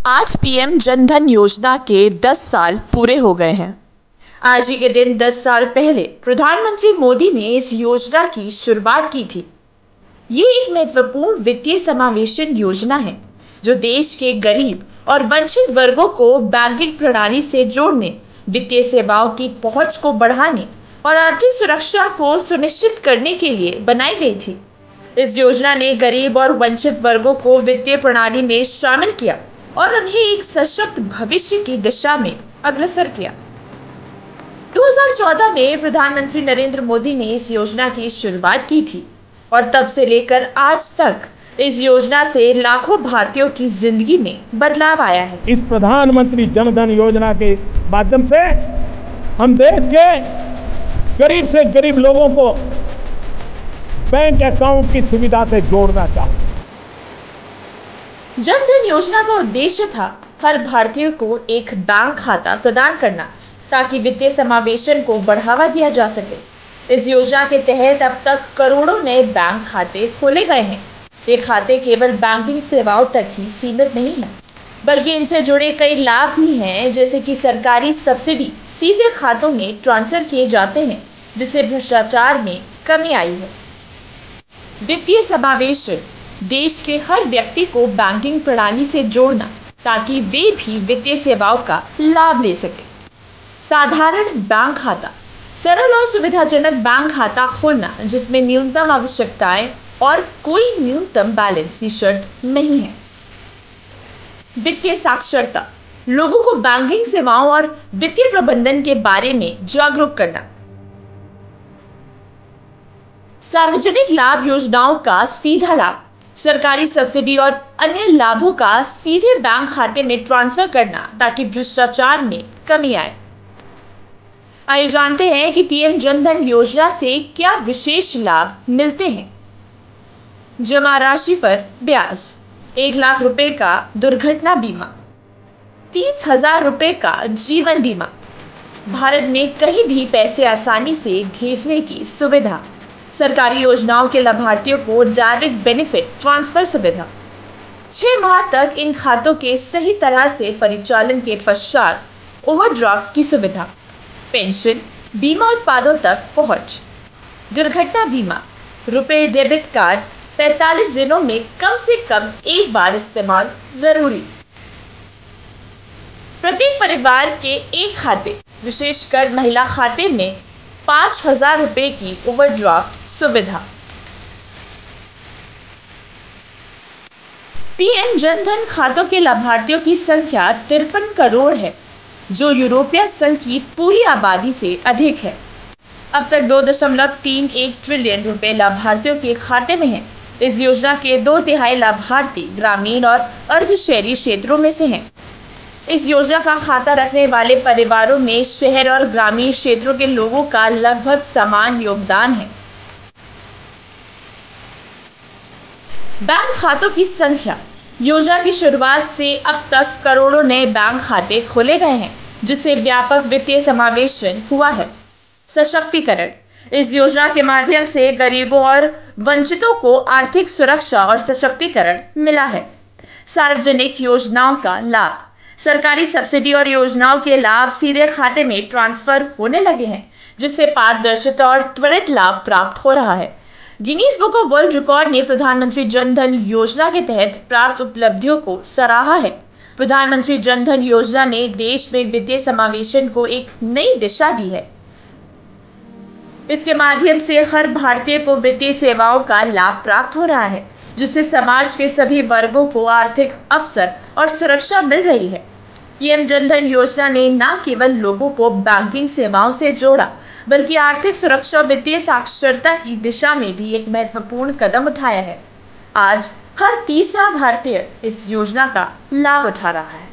आज पीएम जन धन योजना के 10 साल पूरे हो गए हैं। आज ही के दिन 10 साल पहले प्रधानमंत्री मोदी ने इस योजना की शुरुआत की थी। ये एक महत्वपूर्ण वित्तीय समावेशन योजना है जो देश के गरीब और वंचित वर्गों को बैंकिंग प्रणाली से जोड़ने, वित्तीय सेवाओं की पहुंच को बढ़ाने और आर्थिक सुरक्षा को सुनिश्चित करने के लिए बनाई गई थी। इस योजना ने गरीब और वंचित वर्गों को वित्तीय प्रणाली में शामिल किया और उन्हें एक सशक्त भविष्य की दिशा में अग्रसर किया। 2014 में प्रधानमंत्री नरेंद्र मोदी ने इस योजना की शुरुआत की थी और तब से लेकर आज तक इस योजना से लाखों भारतीयों की जिंदगी में बदलाव आया है। इस प्रधानमंत्री जन धन योजना के माध्यम से हम देश के गरीब से गरीब लोगों को बैंक अकाउंट की सुविधा से जोड़ना चाहते हैं। जन धन योजना का उद्देश्य था हर भारतीय को एक बैंक खाता प्रदान करना ताकि वित्तीय समावेशन को बढ़ावा दिया जा सके। इस योजना के तहत अब तक करोड़ों नए बैंक खाते खोले गए हैं। ये खाते केवल बैंकिंग सेवाओं तक ही सीमित नहीं है, बल्कि इनसे जुड़े कई लाभ भी हैं, जैसे कि सरकारी सब्सिडी सीधे खातों में ट्रांसफर किए जाते हैं, जिससे भ्रष्टाचार में कमी आई है। वित्तीय समावेशन देश के हर व्यक्ति को बैंकिंग प्रणाली से जोड़ना ताकि वे भी वित्तीय सेवाओं का लाभ ले सके। साधारण बैंक खाता, सरल और सुविधाजनक बैंक खाता खोलना जिसमें न्यूनतम आवश्यकताएं और कोई न्यूनतम बैलेंस की शर्त नहीं है। वित्तीय साक्षरता, लोगों को बैंकिंग सेवाओं और वित्तीय प्रबंधन के बारे में जागरूक करना। सार्वजनिक लाभ योजनाओं का सीधा लाभ, सरकारी सब्सिडी और अन्य लाभों का सीधे बैंक खाते में ट्रांसफर करना ताकि भ्रष्टाचार में कमी आए। आइए जानते हैं कि पीएम जन धन योजना से क्या विशेष लाभ मिलते हैं। जमा राशि पर ब्याज, 1 लाख रुपए का दुर्घटना बीमा, 30,000 रुपए का जीवन बीमा, भारत में कहीं भी पैसे आसानी से भेजने की सुविधा, सरकारी योजनाओं के लाभार्थियों को डायरेक्ट बेनिफिट ट्रांसफर सुविधा, 6 माह तक इन खातों के सही तरह से परिचालन के पश्चात ओवरड्राफ्ट की सुविधा, पेंशन बीमा उत्पादों तक पहुंच, दुर्घटना बीमा, रुपए डेबिट कार्ड 45 दिनों में कम से कम एक बार इस्तेमाल जरूरी, प्रत्येक परिवार के एक खाते, विशेषकर महिला खाते में 5,000 रुपए की ओवरड्राफ्ट सुविधा। पीएम जन धन खातों के लाभार्थियों की संख्या 53 करोड़ है, जो यूरोपीय संघ की पूरी आबादी से अधिक है। अब तक 2.31 ट्रिलियन रुपए लाभार्थियों के खाते में हैं। इस योजना के 2/3 लाभार्थी ग्रामीण और अर्ध शहरी क्षेत्रों में से हैं। इस योजना का खाता रखने वाले परिवारों में शहर और ग्रामीण क्षेत्रों के लोगों का लगभग समान योगदान है। बैंक खातों की संख्या, योजना की शुरुआत से अब तक करोड़ों नए बैंक खाते खोले गए हैं, जिससे व्यापक वित्तीय समावेशन हुआ है। सशक्तिकरण, इस योजना के माध्यम से गरीबों और वंचितों को आर्थिक सुरक्षा और सशक्तिकरण मिला है। सार्वजनिक योजनाओं का लाभ, सरकारी सब्सिडी और योजनाओं के लाभ सीधे खाते में ट्रांसफर होने लगे हैं, जिससे पारदर्शिता और त्वरित लाभ प्राप्त हो रहा है। Guinness book of world record ने प्रधानमंत्री जन धन योजना के तहत प्राप्त उपलब्धियों को सराहा है। प्रधानमंत्री जन धन योजना ने देश में वित्तीय समावेशन को एक नई दिशा दी है। इसके माध्यम से हर भारतीय को वित्तीय सेवाओं का लाभ प्राप्त हो रहा है, जिससे समाज के सभी वर्गों को आर्थिक अवसर और सुरक्षा मिल रही है। पीएम जन धन योजना ने न केवल लोगों को बैंकिंग सेवाओं से जोड़ा, बल्कि आर्थिक सुरक्षा और वित्तीय साक्षरता की दिशा में भी एक महत्वपूर्ण कदम उठाया है। आज हर तीसरा भारतीय इस योजना का लाभ उठा रहा है।